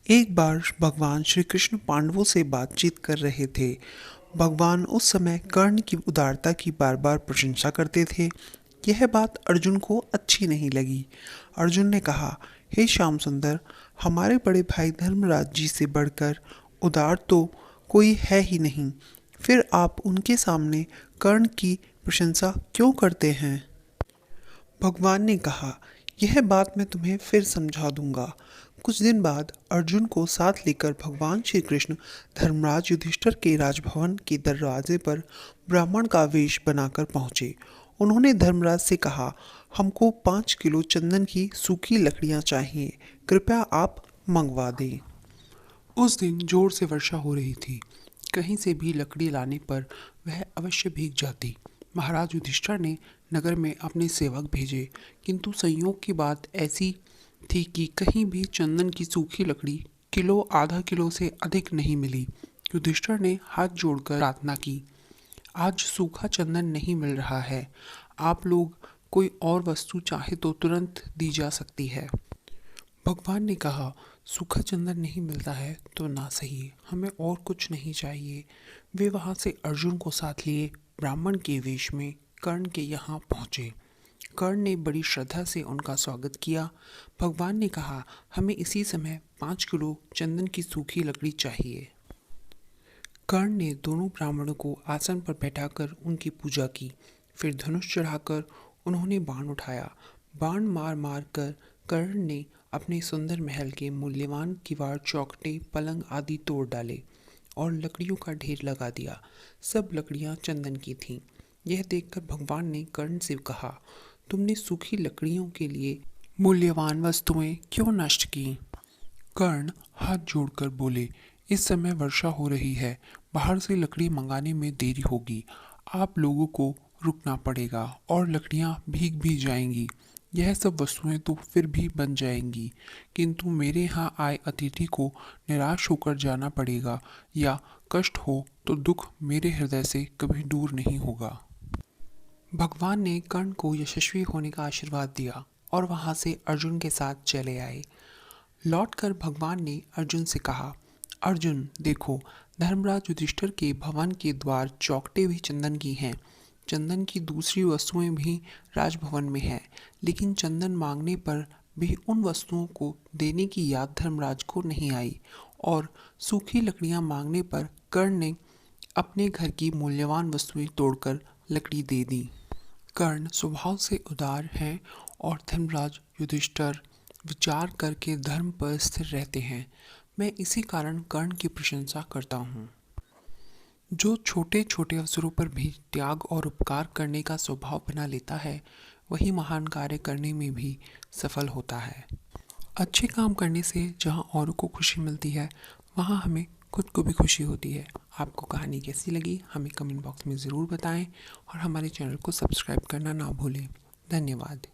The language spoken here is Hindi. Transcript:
एक बार भगवान श्री कृष्ण पांडवों से बातचीत कर रहे थे। भगवान उस समय कर्ण की उदारता की बार बार प्रशंसा करते थे। यह बात अर्जुन को अच्छी नहीं लगी। अर्जुन ने कहा, हे श्याम सुंदर, हमारे बड़े भाई धर्मराज जी से बढ़कर उदार तो कोई है ही नहीं। फिर आप उनके सामने कर्ण की प्रशंसा क्यों करते हैं? भगवान ने कहा, यह बात मैं तुम्हें फिर समझा दूंगा। कुछ दिन बाद अर्जुन को साथ लेकर भगवान श्री कृष्ण धर्मराज युधिष्ठिर के राजभवन के दरवाजे पर ब्राह्मण का वेश बनाकर पहुंचे। उन्होंने धर्मराज से कहा, हमको 5 किलो चंदन की सूखी लकड़ियां चाहिए, कृपया आप मंगवा दें। उस दिन जोर से वर्षा हो रही थी। कहीं से भी लकड़ी लाने पर वह अवश्य भीग जाती। महाराज युधिष्ठिर ने नगर में अपने सेवक भेजे, किंतु संयोग की बात ऐसी थी कि कहीं भी चंदन की सूखी लकड़ी किलो आधा किलो से अधिक नहीं मिली। युधिष्ठिर ने हाथ जोड़कर प्रार्थना की, आज सूखा चंदन नहीं मिल रहा है, आप लोग कोई और वस्तु चाहे तो तुरंत दी जा सकती है। भगवान ने कहा, सूखा चंदन नहीं मिलता है तो ना सही, हमें और कुछ नहीं चाहिए। वे वहां से अर्जुन को साथ लिए ब्राह्मण के वेश में कर्ण के यहाँ पहुँचे। कर्ण ने बड़ी श्रद्धा से उनका स्वागत किया। भगवान ने कहा, हमें इसी समय 5 किलो चंदन की सूखी लकड़ी चाहिए। कर्ण ने दोनों ब्राह्मणों को आसन पर बैठाकर उनकी पूजा की। फिर धनुष चढ़ाकर उन्होंने बाण उठाया। बाण मार मार कर कर्ण ने अपने सुंदर महल के मूल्यवान किवाड़, चौखटे, पलंग आदि तोड़ डाले और लकड़ियों का ढेर लगा दिया। सब लकड़ियां चंदन की थीं। यह देखकर भगवान ने कर्ण से कहा, तुमने सूखी लकड़ियों के लिए मूल्यवान वस्तुएं क्यों नष्ट की? कर्ण हाथ जोड़कर बोले, इस समय वर्षा हो रही है, बाहर से लकड़ी मंगाने में देरी होगी, आप लोगों को रुकना पड़ेगा और लकड़ियां भीग भी जाएंगी। यह सब वस्तुएं तो फिर भी बन जाएंगी, किंतु मेरे यहाँ आए अतिथि को निराश होकर जाना पड़ेगा या कष्ट हो तो दुख मेरे हृदय से कभी दूर नहीं होगा। भगवान ने कर्ण को यशस्वी होने का आशीर्वाद दिया और वहां से अर्जुन के साथ चले आए। लौटकर भगवान ने अर्जुन से कहा, अर्जुन देखो, धर्मराज युधिष्ठिर के भवन के द्वार चौखटे भी चंदन की हैं। चंदन की दूसरी वस्तुएं भी राजभवन में हैं, लेकिन चंदन मांगने पर भी उन वस्तुओं को देने की याद धर्मराज को नहीं आई और सूखी लकड़ियां मांगने पर कर्ण ने अपने घर की मूल्यवान वस्तुएं तोड़कर लकड़ी दे दी। कर्ण स्वभाव से उदार हैं और धर्मराज युधिष्ठिर विचार करके धर्म पर स्थिर रहते हैं। मैं इसी कारण कर्ण की प्रशंसा करता हूँ। जो छोटे छोटे अवसरों पर भी त्याग और उपकार करने का स्वभाव बना लेता है, वही महान कार्य करने में भी सफल होता है। अच्छे काम करने से जहाँ औरों को खुशी मिलती है, वहाँ हमें खुद को भी खुशी होती है। आपको कहानी कैसी लगी हमें कमेंट बॉक्स में ज़रूर बताएं और हमारे चैनल को सब्सक्राइब करना ना भूलें। धन्यवाद।